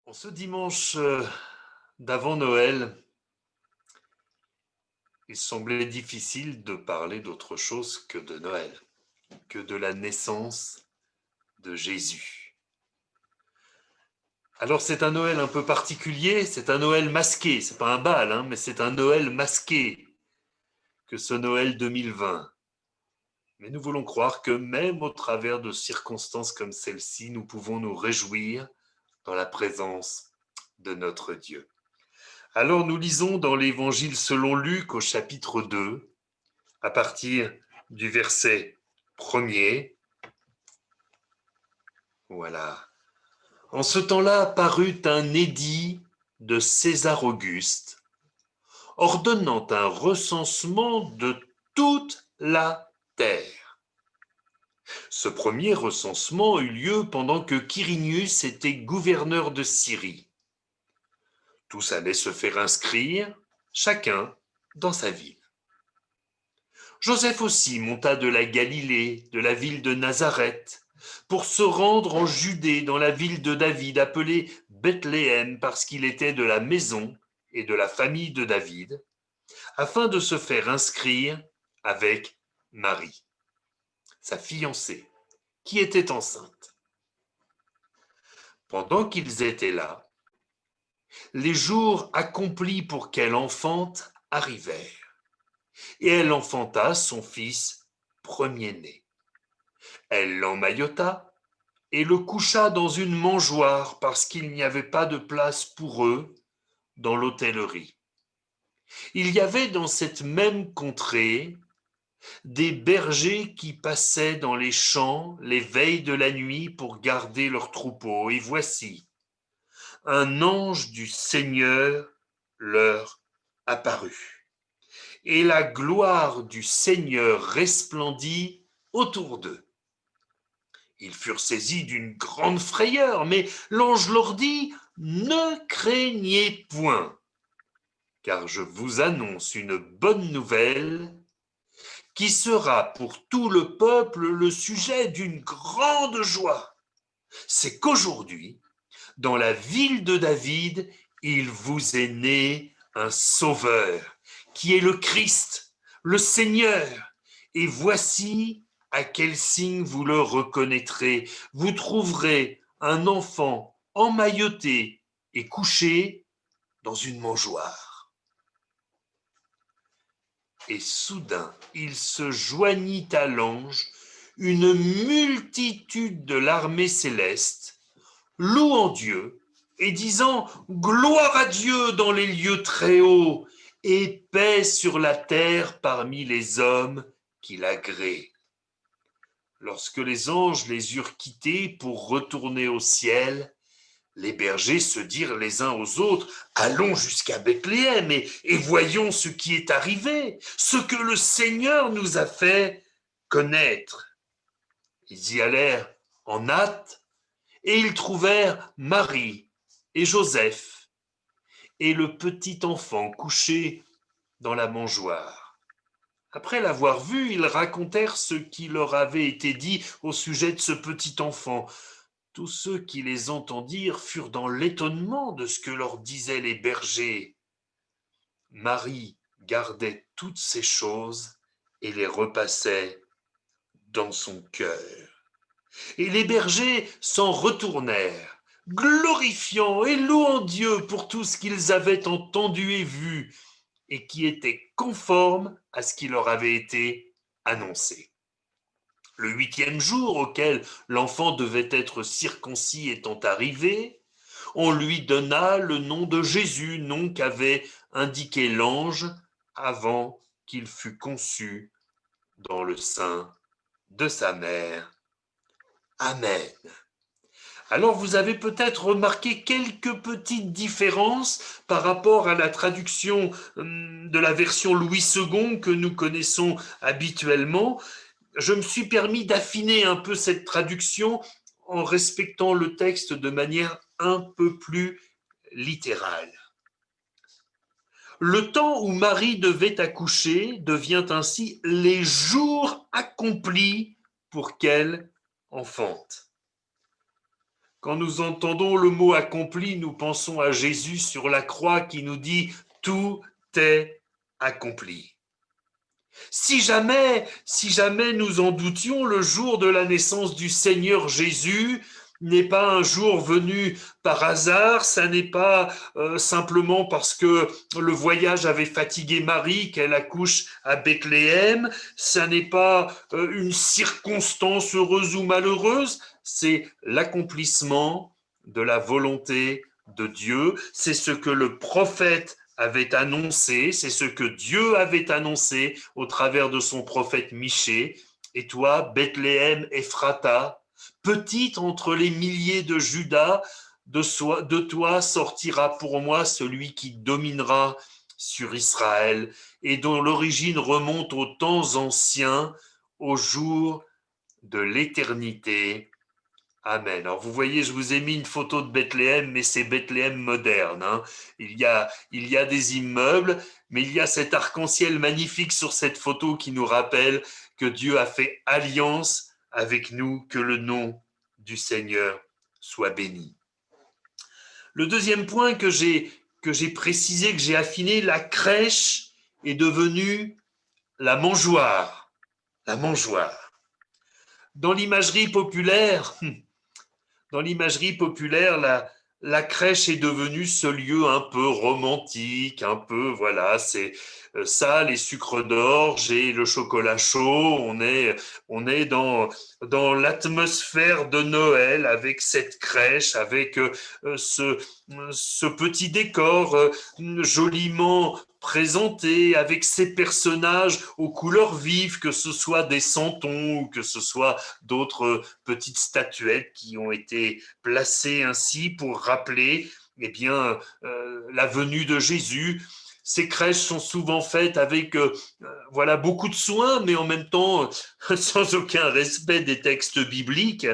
En ce dimanche d'avant Noël, il semblait difficile de parler d'autre chose que de Noël, que de la naissance de Jésus. Alors c'est un Noël un peu particulier, c'est un Noël masqué, c'est pas un bal, mais c'est un Noël masqué que ce Noël 2020. Mais nous voulons croire que même au travers de circonstances comme celle-ci, nous pouvons nous réjouir dans la présence de notre Dieu. Alors nous lisons dans l'Évangile selon Luc au chapitre 2, à partir du verset 1er. Voilà. En ce temps-là parut un édit de César Auguste, ordonnant un recensement de toute la terre. Ce premier recensement eut lieu pendant que Quirinius était gouverneur de Syrie. Tous allaient se faire inscrire, chacun dans sa ville. Joseph aussi monta de la Galilée, de la ville de Nazareth, pour se rendre en Judée, dans la ville de David, appelée Bethléem, parce qu'il était de la maison et de la famille de David, afin de se faire inscrire avec Marie, sa fiancée, qui était enceinte. Pendant qu'ils étaient là, les jours accomplis pour qu'elle enfante arrivèrent, et elle enfanta son fils premier-né. Elle l'emmaillota et le coucha dans une mangeoire parce qu'il n'y avait pas de place pour eux dans l'hôtellerie. Il y avait dans cette même contrée des bergers qui passaient dans les champs les veilles de la nuit pour garder leurs troupeaux. Et voici, un ange du Seigneur leur apparut. Et la gloire du Seigneur resplendit autour d'eux. Ils furent saisis d'une grande frayeur, mais l'ange leur dit, « Ne craignez point, car je vous annonce une bonne nouvelle qui sera pour tout le peuple le sujet d'une grande joie. C'est qu'aujourd'hui, dans la ville de David, il vous est né un sauveur, qui est le Christ, le Seigneur. Et voici à quel signe vous le reconnaîtrez. Vous trouverez un enfant emmailloté et couché dans une mangeoire. » Et soudain, il se joignit à l'ange une multitude de l'armée céleste, louant Dieu et disant « Gloire à Dieu dans les lieux très hauts et paix sur la terre parmi les hommes qu'il agrée. » Lorsque les anges les eurent quittés pour retourner au ciel, les bergers se dirent les uns aux autres, « Allons jusqu'à Bethléem et voyons ce qui est arrivé, ce que le Seigneur nous a fait connaître. » Ils y allèrent en hâte et ils trouvèrent Marie et Joseph et le petit enfant couché dans la mangeoire. Après l'avoir vu, ils racontèrent ce qui leur avait été dit au sujet de ce petit enfant. Tous ceux qui les entendirent furent dans l'étonnement de ce que leur disaient les bergers. Marie gardait toutes ces choses et les repassait dans son cœur. Et les bergers s'en retournèrent, glorifiant et louant Dieu pour tout ce qu'ils avaient entendu et vu, et qui était conforme à ce qui leur avait été annoncé. Le 8e jour auquel l'enfant devait être circoncis étant arrivé, on lui donna le nom de Jésus, nom qu'avait indiqué l'ange avant qu'il fût conçu dans le sein de sa mère. Amen. Alors vous avez peut-être remarqué quelques petites différences par rapport à la traduction de la version Louis II que nous connaissons habituellement. Je me suis permis d'affiner un peu cette traduction en respectant le texte de manière un peu plus littérale. Le temps où Marie devait accoucher devient ainsi les jours accomplis pour qu'elle enfante. quand nous entendons le mot accompli, nous pensons à Jésus sur la croix qui nous dit « Tout est accompli ». Si jamais nous en doutions, le jour de la naissance du Seigneur Jésus n'est pas un jour venu par hasard, ça n'est pas simplement parce que le voyage avait fatigué Marie qu'elle accouche à Bethléem, ça n'est pas une circonstance heureuse ou malheureuse, c'est l'accomplissement de la volonté de Dieu, c'est ce que le prophète avait annoncé, c'est ce que Dieu avait annoncé au travers de son prophète Michée. Et toi, Bethléem Ephrata, petite entre les milliers de Juda, de toi sortira pour moi celui qui dominera sur Israël et dont l'origine remonte aux temps anciens, au jour de l'éternité. Amen. Alors vous voyez, je vous ai mis une photo de Bethléem, mais c'est Bethléem moderne. Hein. Il y a des immeubles, mais il y a cet arc-en-ciel magnifique sur cette photo qui nous rappelle que Dieu a fait alliance avec nous, que le nom du Seigneur soit béni. Le deuxième point que j'ai précisé, que j'ai affiné, la crèche est devenue la mangeoire. La mangeoire. Dans l'imagerie populaire, la crèche est devenue ce lieu un peu romantique, un peu, voilà, c'est ça, les sucres d'orge et le chocolat chaud. On est dans l'atmosphère de Noël avec cette crèche, avec ce petit décor joliment présenté, avec ces personnages aux couleurs vives, que ce soit des santons ou que ce soit d'autres petites statuettes qui ont été placées ainsi pour rappeler eh bien, la venue de Jésus. Ces crèches sont souvent faites avec voilà, beaucoup de soin, mais en même temps sans aucun respect des textes bibliques,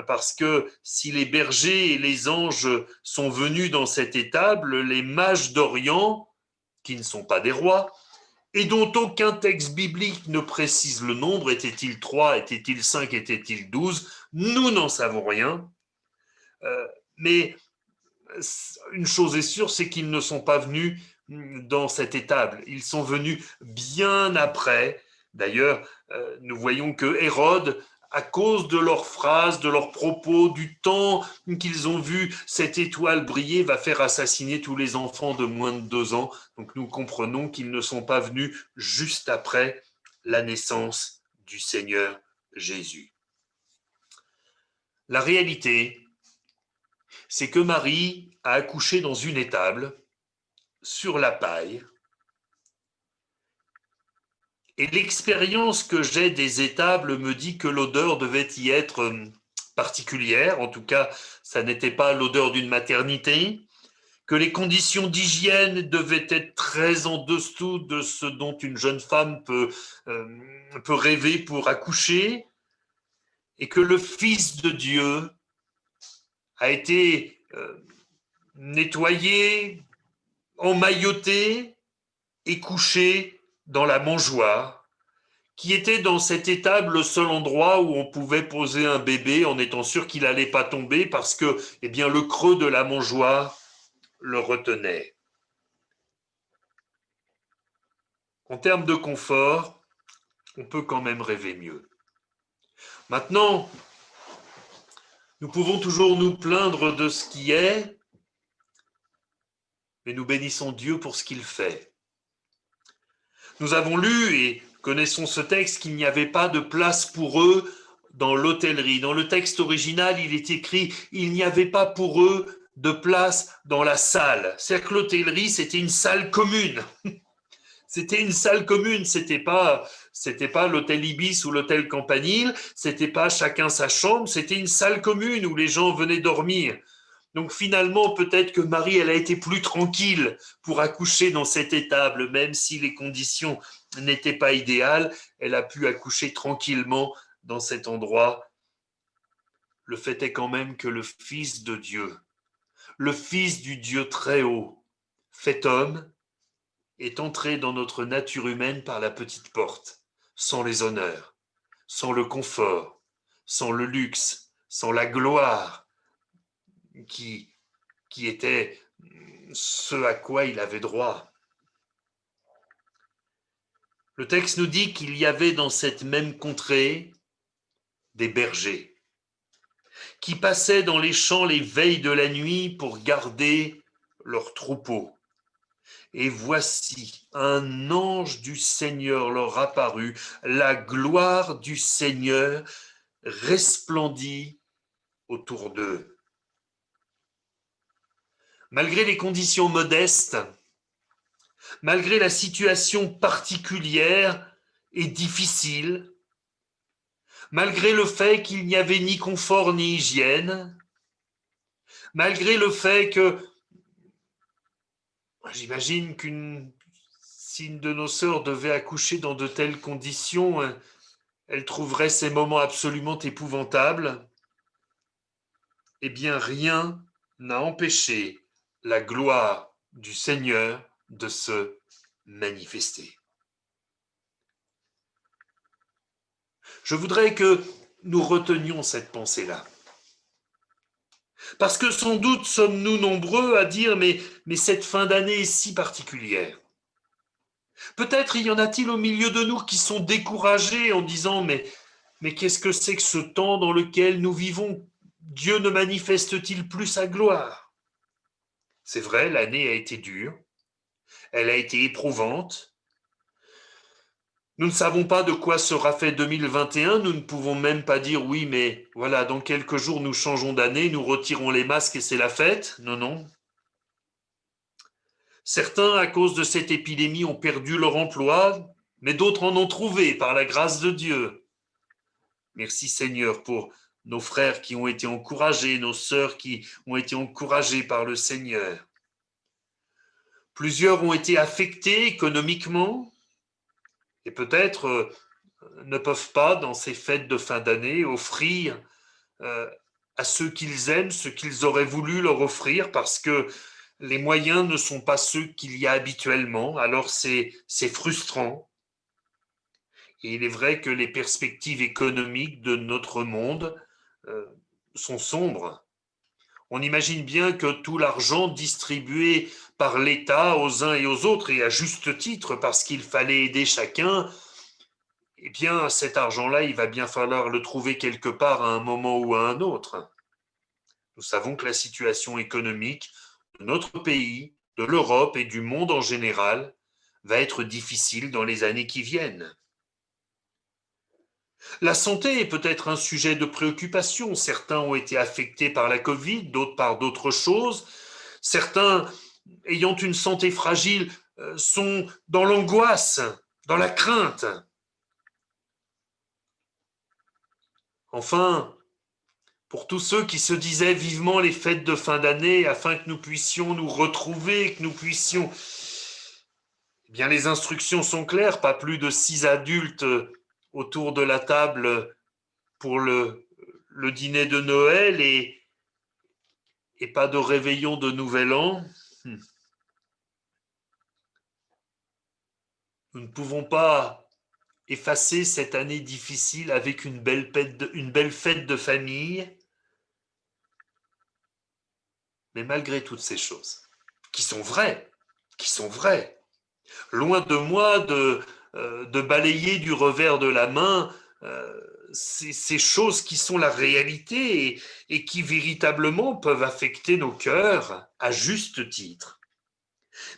parce que si les bergers et les anges sont venus dans cette étable, les mages d'Orient, qui ne sont pas des rois, et dont aucun texte biblique ne précise le nombre, était-il 3, était-il 5, était-il 12, nous n'en savons rien. Mais une chose est sûre, c'est qu'ils ne sont pas venus dans cette étable. Ils sont venus bien après. D'ailleurs, nous voyons que Hérode, à cause de leurs phrases, de leurs propos, du temps qu'ils ont vu cette étoile briller, va faire assassiner tous les enfants de moins de 2 ans. Donc nous comprenons qu'ils ne sont pas venus juste après la naissance du Seigneur Jésus. La réalité, c'est que Marie a accouché dans une étable, sur la paille, et l'expérience que j'ai des étables me dit que l'odeur devait y être particulière, en tout cas, ça n'était pas l'odeur d'une maternité, que les conditions d'hygiène devaient être très en dessous de ce dont une jeune femme peut rêver pour accoucher, et que le Fils de Dieu a été nettoyé, emmailloté et couché dans la mangeoire, qui était dans cette étable le seul endroit où on pouvait poser un bébé en étant sûr qu'il n'allait pas tomber parce que eh bien, le creux de la mangeoire le retenait. En termes de confort, on peut quand même rêver mieux. Maintenant, nous pouvons toujours nous plaindre de ce qui est, mais nous bénissons Dieu pour ce qu'il fait. Nous avons lu et connaissons ce texte qu'il n'y avait pas de place pour eux dans l'hôtellerie. Dans le texte original, il est écrit « il n'y avait pas pour eux de place dans la salle ». C'est-à-dire que l'hôtellerie, c'était une salle commune. C'était une salle commune, c'était pas l'hôtel Ibis ou l'hôtel Campanile, c'était pas chacun sa chambre, c'était une salle commune où les gens venaient dormir. Donc finalement, peut-être que Marie, elle a été plus tranquille pour accoucher dans cette étable, même si les conditions n'étaient pas idéales, elle a pu accoucher tranquillement dans cet endroit. Le fait est quand même que le Fils de Dieu, le Fils du Dieu très haut, fait homme, est entré dans notre nature humaine par la petite porte, sans les honneurs, sans le confort, sans le luxe, sans la gloire qui était ce à quoi il avait droit. Le texte nous dit qu'il y avait dans cette même contrée des bergers qui passaient dans les champs les veilles de la nuit pour garder leurs troupeaux. Et voici, un ange du Seigneur leur apparut, la gloire du Seigneur resplendit autour d'eux. Malgré les conditions modestes, malgré la situation particulière et difficile, malgré le fait qu'il n'y avait ni confort ni hygiène, malgré le fait que, j'imagine si une de nos sœurs devait accoucher dans de telles conditions, elle trouverait ces moments absolument épouvantables, eh bien rien n'a empêché la gloire du Seigneur de se manifester. Je voudrais que nous retenions cette pensée-là. Parce que sans doute sommes-nous nombreux à dire mais cette fin d'année est si particulière. Peut-être y en a-t-il au milieu de nous qui sont découragés en disant mais qu'est-ce que c'est que ce temps dans lequel nous vivons? Dieu ne manifeste-t-il plus sa gloire? C'est vrai, l'année a été dure, elle a été éprouvante. Nous ne savons pas de quoi sera fait 2021, nous ne pouvons même pas dire oui, mais voilà, dans quelques jours nous changeons d'année, nous retirons les masques et c'est la fête. Non, non. Certains, à cause de cette épidémie, ont perdu leur emploi, mais d'autres en ont trouvé par la grâce de Dieu. Merci Seigneur pour nos frères qui ont été encouragés, nos sœurs qui ont été encouragées par le Seigneur. Plusieurs ont été affectés économiquement et peut-être ne peuvent pas, dans ces fêtes de fin d'année, offrir à ceux qu'ils aiment ce qu'ils auraient voulu leur offrir parce que les moyens ne sont pas ceux qu'il y a habituellement. Alors c'est frustrant. Et il est vrai que les perspectives économiques de notre monde euh, sont sombres. On imagine bien que tout l'argent distribué par l'État aux uns et aux autres, et à juste titre, parce qu'il fallait aider chacun, eh bien cet argent-là, il va bien falloir le trouver quelque part à un moment ou à un autre. Nous savons que la situation économique de notre pays, de l'Europe et du monde en général va être difficile dans les années qui viennent. La santé est peut-être un sujet de préoccupation. Certains ont été affectés par la Covid, d'autres par d'autres choses. Certains, ayant une santé fragile, sont dans l'angoisse, dans la crainte. Enfin, pour tous ceux qui se disaient vivement les fêtes de fin d'année afin que nous puissions nous retrouver, que nous puissions... Eh bien, les instructions sont claires, pas plus de 6 adultes autour de la table pour le dîner de Noël et pas de réveillon de Nouvel An. Nous ne pouvons pas effacer cette année difficile avec une belle fête de famille. Mais malgré toutes ces choses, qui sont vraies, loin de moi de balayer du revers de la main ces choses qui sont la réalité et qui véritablement peuvent affecter nos cœurs à juste titre.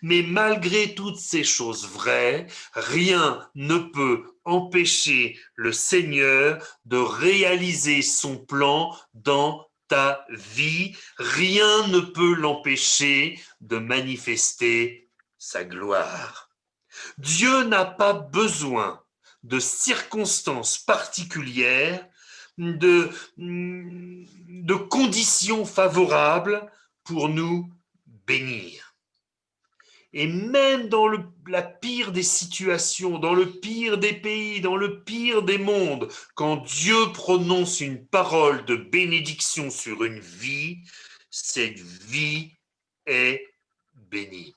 Mais malgré toutes ces choses vraies, rien ne peut empêcher le Seigneur de réaliser son plan dans ta vie. Rien ne peut l'empêcher de manifester sa gloire. Dieu n'a pas besoin de circonstances particulières, de conditions favorables pour nous bénir. Et même dans la pire des situations, dans le pire des pays, dans le pire des mondes, quand Dieu prononce une parole de bénédiction sur une vie, cette vie est bénie.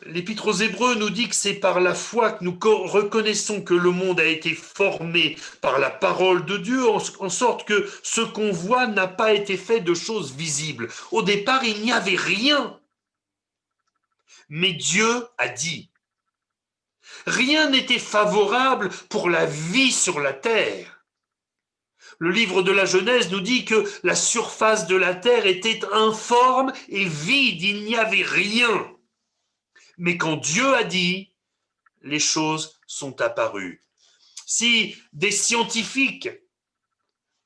L'Épître aux Hébreux nous dit que c'est par la foi que nous reconnaissons que le monde a été formé par la parole de Dieu, en sorte que ce qu'on voit n'a pas été fait de choses visibles. Au départ, il n'y avait rien, mais Dieu a dit. Rien n'était favorable pour la vie sur la terre. Le livre de la Genèse nous dit que la surface de la terre était informe et vide, il n'y avait rien. Mais quand Dieu a dit, les choses sont apparues. Si des scientifiques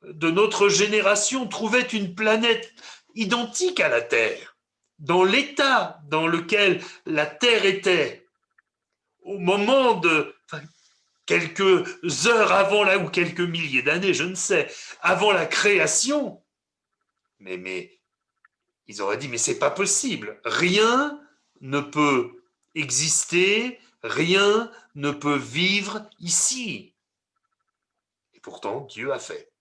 de notre génération trouvaient une planète identique à la Terre, dans l'état dans lequel la Terre était, au moment de quelques heures avant ou quelques milliers d'années, je ne sais, avant la création, mais ils auraient dit, mais c'est pas possible, rien ne peut exister, rien ne peut vivre ici. Et pourtant, Dieu a fait.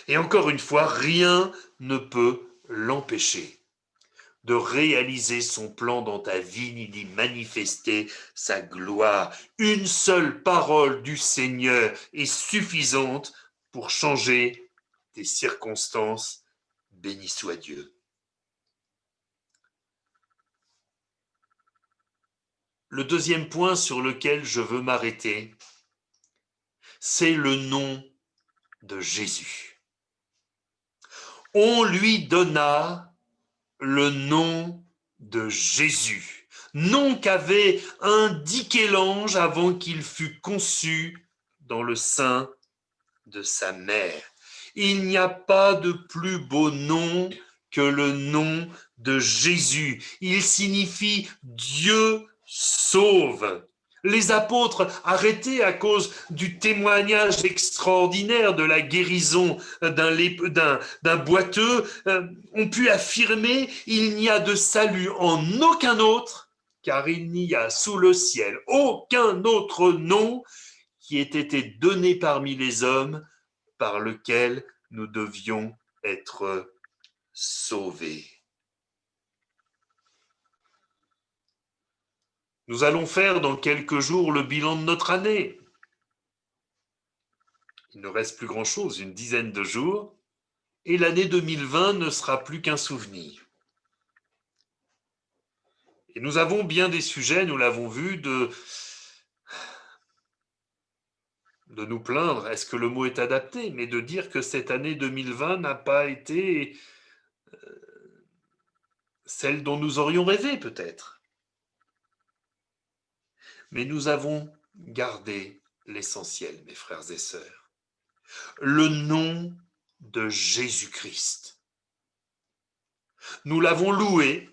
Et encore une fois, rien ne peut l'empêcher de réaliser son plan dans ta vie ni d'y manifester sa gloire. Une seule parole du Seigneur est suffisante pour changer tes circonstances. Béni soit Dieu. Le deuxième point sur lequel je veux m'arrêter, c'est le nom de Jésus. On lui donna le nom de Jésus, nom qu'avait indiqué l'ange avant qu'il fût conçu dans le sein de sa mère. Il n'y a pas de plus beau nom que le nom de Jésus. Il signifie Dieu sauve. Les apôtres, arrêtés à cause du témoignage extraordinaire de la guérison d'un boiteux, ont pu affirmer il n'y a de salut en aucun autre, car il n'y a sous le ciel aucun autre nom qui ait été donné parmi les hommes par lequel nous devions être sauvés. Nous allons faire dans quelques jours le bilan de notre année. Il ne reste plus grand-chose, une dizaine de jours, et l'année 2020 ne sera plus qu'un souvenir. Et nous avons bien des sujets, nous l'avons vu, de nous plaindre, est-ce que le mot est adapté, mais de dire que cette année 2020 n'a pas été celle dont nous aurions rêvé peut-être. Mais nous avons gardé l'essentiel, mes frères et sœurs. Le nom de Jésus-Christ. Nous l'avons loué,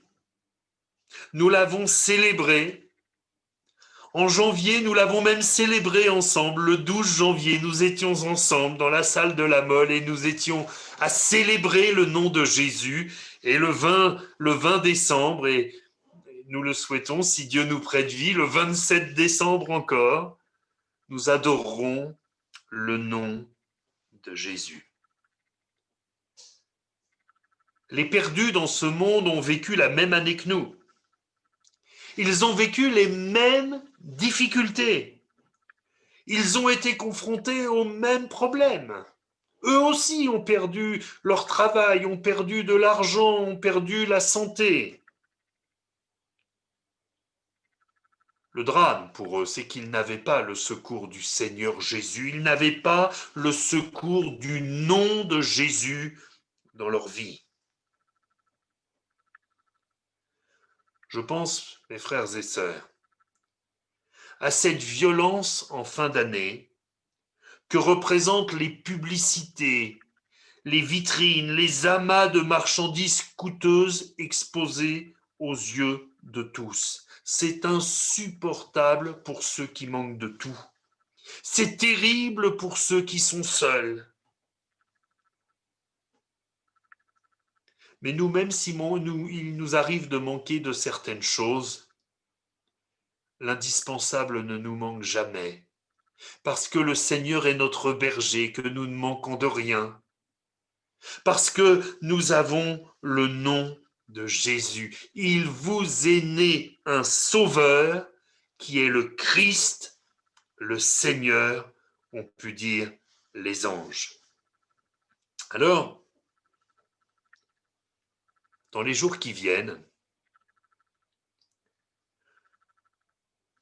nous l'avons célébré. En janvier, nous l'avons même célébré ensemble. Le 12 janvier, nous étions ensemble dans la salle de la Mole et nous étions à célébrer le nom de Jésus. Et le 20 décembre, et nous le souhaitons, si Dieu nous prête vie, le 27 décembre encore, nous adorerons le nom de Jésus. Les perdus dans ce monde ont vécu la même année que nous. Ils ont vécu les mêmes difficultés. Ils ont été confrontés aux mêmes problèmes. Eux aussi ont perdu leur travail, ont perdu de l'argent, ont perdu la santé. Le drame pour eux, c'est qu'ils n'avaient pas le secours du Seigneur Jésus, ils n'avaient pas le secours du nom de Jésus dans leur vie. Je pense, mes frères et sœurs, à cette violence en fin d'année que représentent les publicités, les vitrines, les amas de marchandises coûteuses exposées aux yeux de tous. C'est insupportable pour ceux qui manquent de tout. C'est terrible pour ceux qui sont seuls. Mais nous-mêmes, Simon, il nous arrive de manquer de certaines choses. L'indispensable ne nous manque jamais, parce que le Seigneur est notre berger, que nous ne manquons de rien, parce que nous avons le nom de Jésus. Il vous est né un sauveur qui est le Christ, le Seigneur, on peut dire les anges. Alors, dans les jours qui viennent,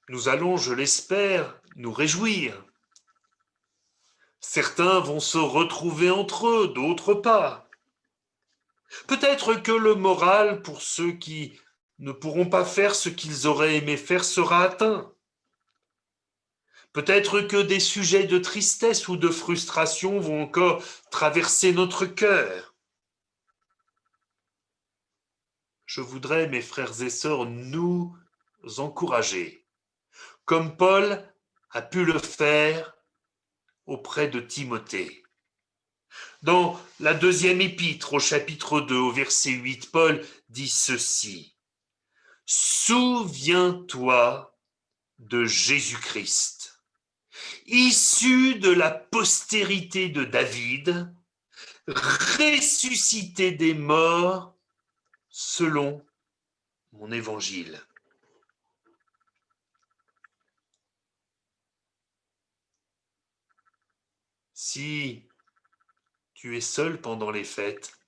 nous allons, je l'espère, nous réjouir. Certains vont se retrouver entre eux, d'autres pas. Peut-être que le moral, pour ceux qui ne pourront pas faire ce qu'ils auraient aimé faire, sera atteint. Peut-être que des sujets de tristesse ou de frustration vont encore traverser notre cœur. Je voudrais, mes frères et sœurs, nous encourager, comme Paul a pu le faire auprès de Timothée. Dans la deuxième épître, au chapitre 2, au verset 8, Paul dit ceci. « Souviens-toi de Jésus-Christ, issu de la postérité de David, ressuscité des morts selon mon évangile. » Si tu es seul pendant les fêtes,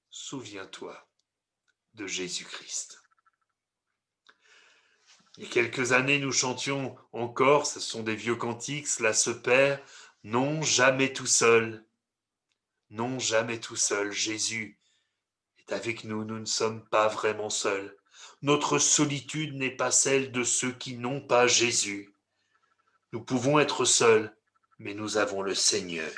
souviens-toi de Jésus-Christ. Il y a quelques années, nous chantions encore, ce sont des vieux cantiques, cela se perd, non, jamais tout seul. Non, jamais tout seul. Jésus est avec nous, nous ne sommes pas vraiment seuls. Notre solitude n'est pas celle de ceux qui n'ont pas Jésus. Nous pouvons être seuls, mais nous avons le Seigneur.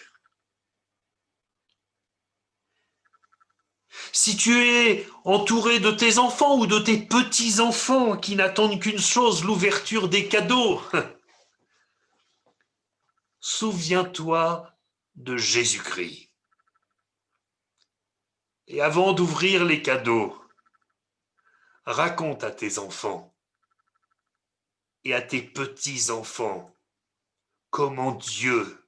Si tu es entouré de tes enfants ou de tes petits-enfants qui n'attendent qu'une chose, l'ouverture des cadeaux, souviens-toi de Jésus-Christ. Et avant d'ouvrir les cadeaux, raconte à tes enfants et à tes petits-enfants comment Dieu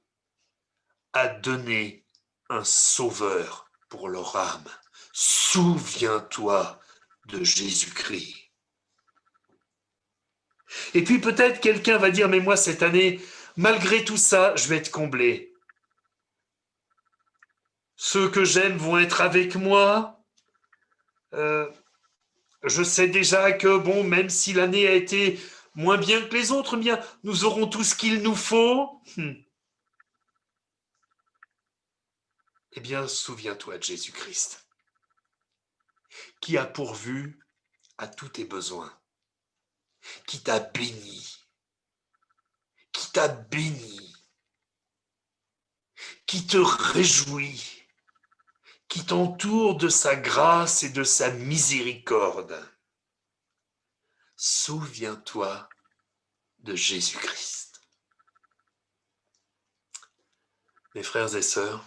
a donné un sauveur pour leur âme. Souviens-toi de Jésus-Christ. Et puis peut-être quelqu'un va dire, mais moi cette année, malgré tout ça, je vais être comblé. Ceux que j'aime vont être avec moi. Je sais déjà que, bon, même si l'année a été moins bien que les autres, bien, nous aurons tout ce qu'il nous faut. Eh bien, souviens-toi de Jésus-Christ, qui a pourvu à tous tes besoins, qui t'a béni, qui te réjouit, qui t'entoure de sa grâce et de sa miséricorde. Souviens-toi de Jésus-Christ. Mes frères et sœurs,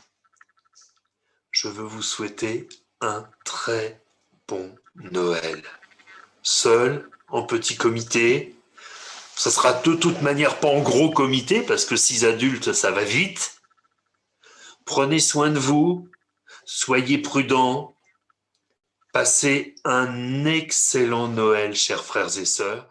je veux vous souhaiter un très bon Noël. Seul, en petit comité, ça sera de toute manière pas en gros comité, parce que 6 adultes, ça va vite. Prenez soin de vous, soyez prudents, passez un excellent Noël, chers frères et sœurs,